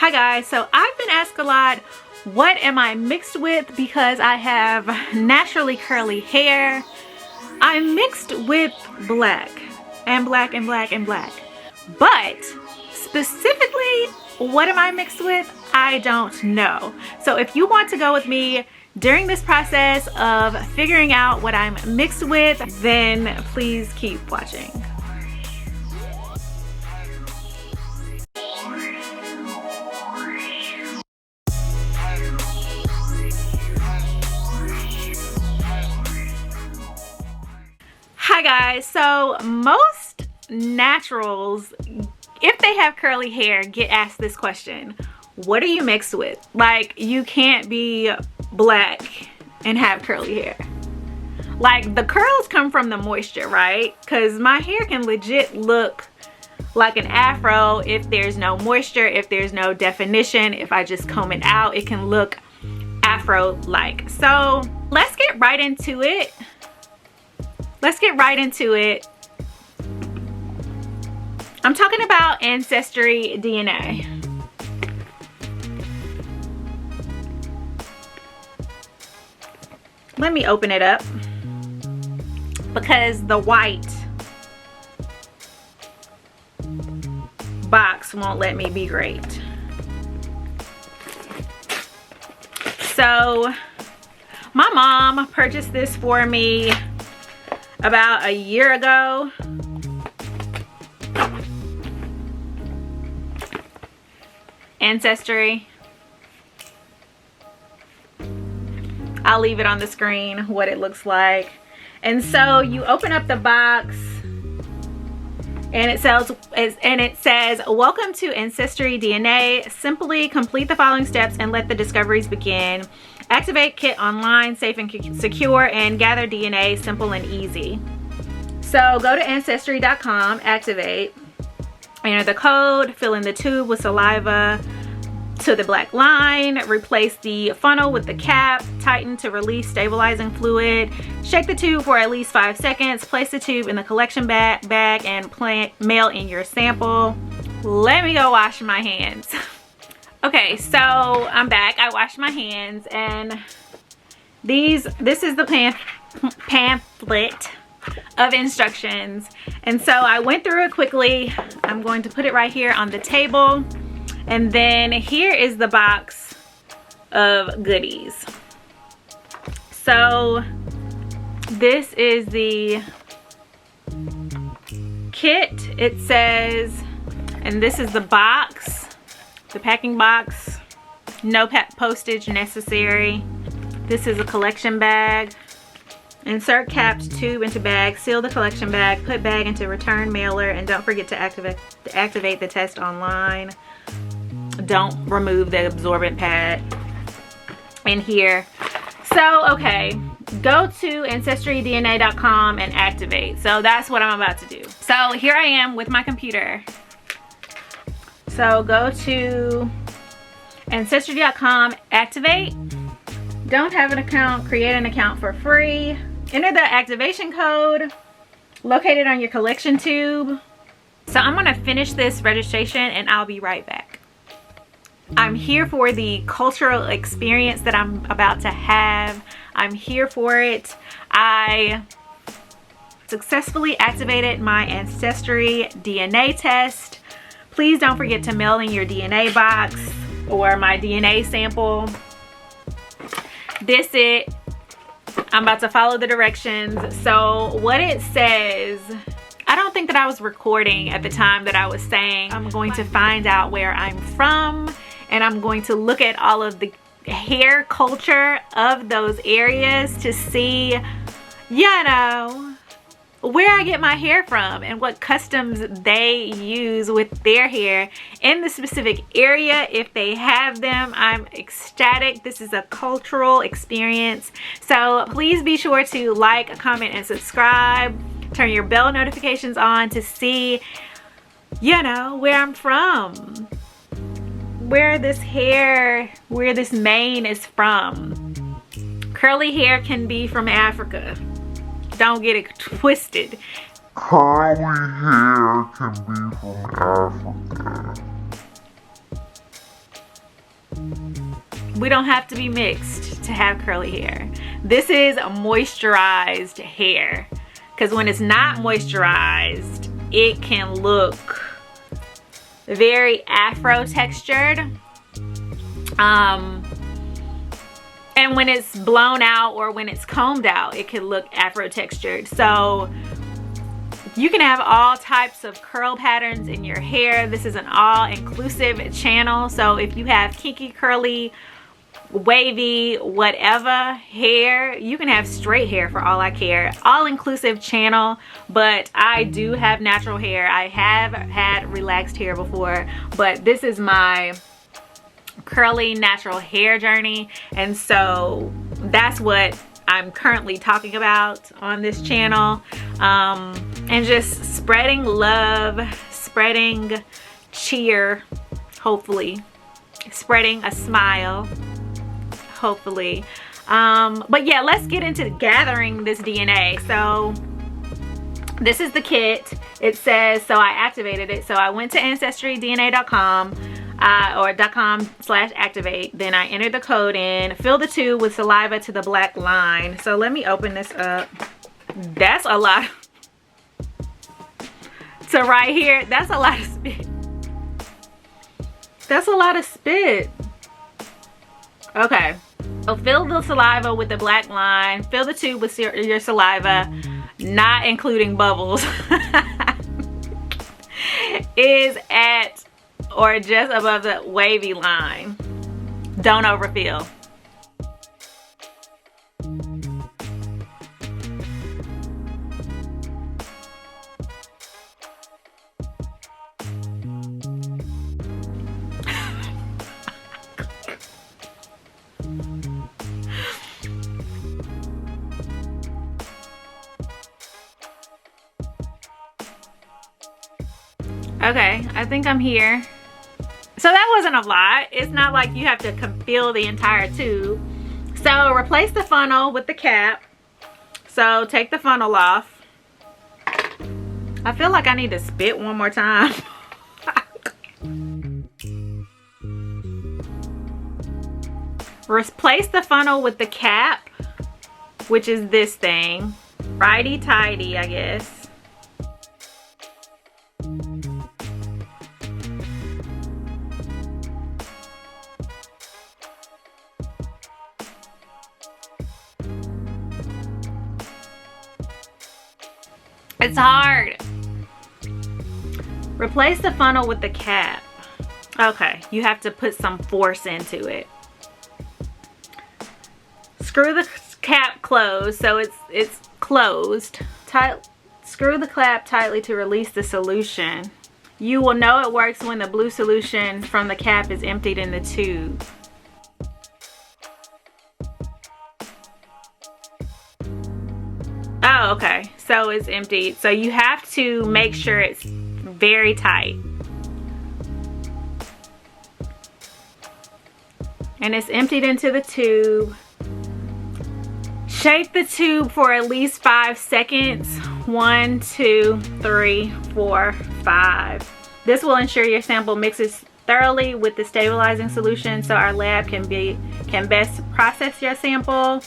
Hi guys, so I've been asked a lot, what am I mixed with because I have naturally curly hair. I'm mixed with black and black and black and black. But specifically, what am I mixed with? I don't know. So if you want to go with me during this process of figuring out what I'm mixed with, then please keep watching. Hi guys, so most naturals, if they have curly hair, get asked this question: what are you mixed with? Like, you can't be black and have curly hair. Like, the curls come from the moisture, right? Because my hair can legit look like an afro if there's no moisture, if there's no definition. If I just comb it out, it can look afro-like. So let's get right into it. I'm talking about Ancestry DNA. Let me open it up because the white box won't let me be great. So my mom purchased this for me about a year ago. Ancestry. I'll leave it on the screen what it looks like. And so you open up the box and it says welcome to Ancestry DNA. Simply complete the following steps and let the discoveries begin. Activate kit online, safe and secure, and gather DNA, simple and easy. So go to ancestry.com, activate, enter the code, fill in the tube with saliva to the black line, replace the funnel with the cap, tighten to release stabilizing fluid, shake the tube for at least 5 seconds, place the tube in the collection bag and mail in your sample. Let me go wash my hands. Okay, so I'm back. I washed my hands, and this is the pamphlet of instructions. And so I went through it quickly. I'm going to put it right here on the table. And then here is the box of goodies. So this is the kit. It says, and this is the box. The packing box, no postage necessary. This is a collection bag. Insert capped tube into bag, seal the collection bag, put bag into return mailer, and don't forget to activate the test online. Don't remove the absorbent pad in here. So, okay, go to ancestrydna.com and activate. So that's what I'm about to do. So here I am with my computer. So go to ancestry.com, activate. Don't have an account, create an account for free. Enter the activation code located on your collection tube. So I'm gonna finish this registration and I'll be right back. I'm here for the cultural experience that I'm about to have. I'm here for it. I successfully activated my Ancestry DNA test. Please don't forget to mail in your DNA box or my DNA sample. This it. I'm about to follow the directions. So what it says, I don't think that I was recording at the time that I was saying I'm going to find out where I'm from, and I'm going to look at all of the hair culture of those areas to see, you know, where I get my hair from and what customs they use with their hair in the specific area, if they have them. I'm ecstatic. This is a cultural experience. So please be sure to like, comment, and subscribe. Turn your bell notifications on to see, you know, where I'm from, where this mane is from. Curly hair can be from Africa. Don't get it twisted. Curly hair can be from Africa. We don't have to be mixed to have curly hair. This is moisturized hair, because when it's not moisturized, it can look very afro textured. And when it's blown out or when it's combed out, it can look afro textured. So you can have all types of curl patterns in your hair. This is an all-inclusive channel. So if you have kinky, curly, wavy, whatever hair, you can have straight hair for all I care. All-inclusive channel, but I do have natural hair. I have had relaxed hair before, but this is my curly natural hair journey, and so that's what I'm currently talking about on this channel. And just spreading love, spreading cheer, hopefully, spreading a smile, hopefully. But yeah, let's get into gathering this DNA. So this is the kit. It says, so I activated it. So I went to ancestrydna.com or .com/activate. Then I entered the code in, fill the tube with saliva to the black line. So let me open this up. That's a lot. So right here, that's a lot of spit. That's a lot of spit. Okay. So fill the saliva with the black line. Fill the tube with your saliva, not including bubbles. Is at or just above the wavy line. Don't overfill. Okay, I think I'm here. So that wasn't a lot. It's not like you have to fill the entire tube. So replace the funnel with the cap. So take the funnel off. I feel like I need to spit one more time. Replace the funnel with the cap, which is this thing. Righty-tighty, I guess. It's hard. Replace the funnel with the cap. Okay, you have to put some force into it. Screw the cap closed so it's closed. Screw the cap tightly to release the solution. You will know it works when the blue solution from the cap is emptied in the tube. Oh, okay, so it's emptied. So you have to make sure it's very tight. And it's emptied into the tube. Shake the tube for at least 5 seconds. 1, 2, 3, 4, 5. This will ensure your sample mixes thoroughly with the stabilizing solution so our lab can best process your sample.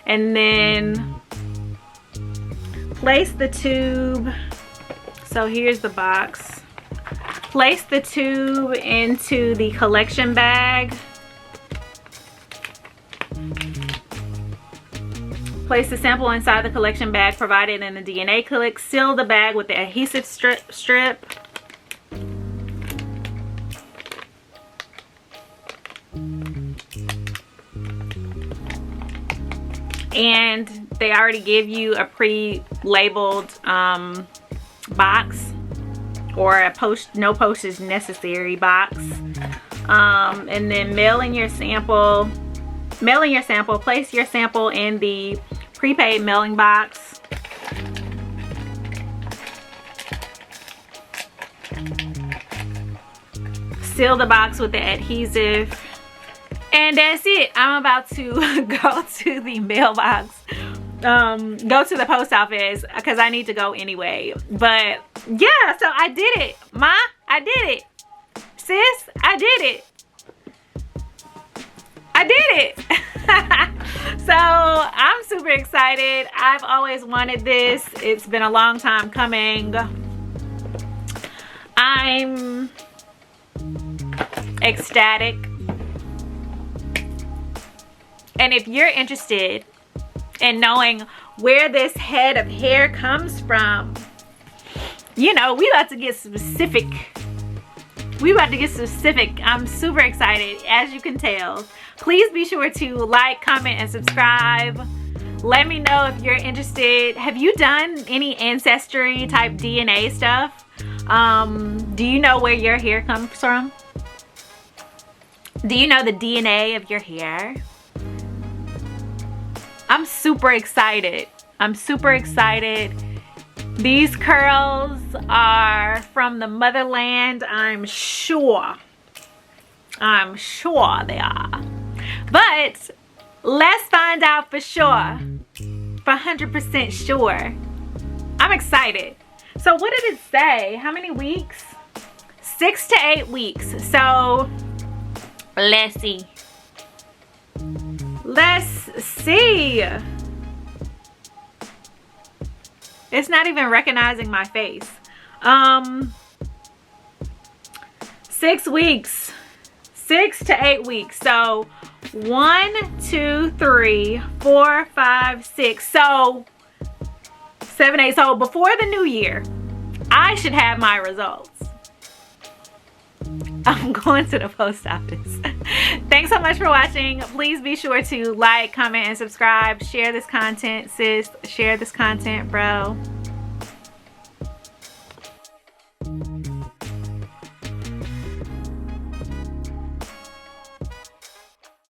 And then place the tube. So here's the box. Place the tube into the collection bag. Place the sample inside the collection bag provided in the DNA click. Seal the bag with the adhesive strip. And they already give you a pre-labeled box, or a no postage necessary box. And then mailing your sample. Place your sample in the prepaid mailing box. Seal the box with the adhesive. And that's it. I'm about to go to the mailbox. Go to the post office because I need to go anyway. But yeah, so I did it. Ma, I did it. Sis, I did it. I did it. So I'm super excited. I've always wanted this. It's been a long time coming. I'm ecstatic. And if you're interested in knowing where this head of hair comes from, you know, we about to get specific. I'm super excited, as you can tell. Please be sure to like, comment, and subscribe. Let me know if you're interested. Have you done any ancestry type DNA stuff? Do you know where your hair comes from? Do you know the DNA of your hair? I'm super excited. I'm super excited. These curls are from the motherland, I'm sure. I'm sure they are. But let's find out for sure. For 100% sure. I'm excited. So what did it say? How many weeks? 6 to 8 weeks. So let's see. Let's see. It's not even recognizing my face. 6 weeks. 6 to 8 weeks. So 1, 2, 3, 4, 5, 6. So 7, 8. So before the new year, I should have my results. I'm going to the post office. Thanks so much for watching. Please be sure to like, comment, and subscribe. Share this content, sis. Share this content, bro.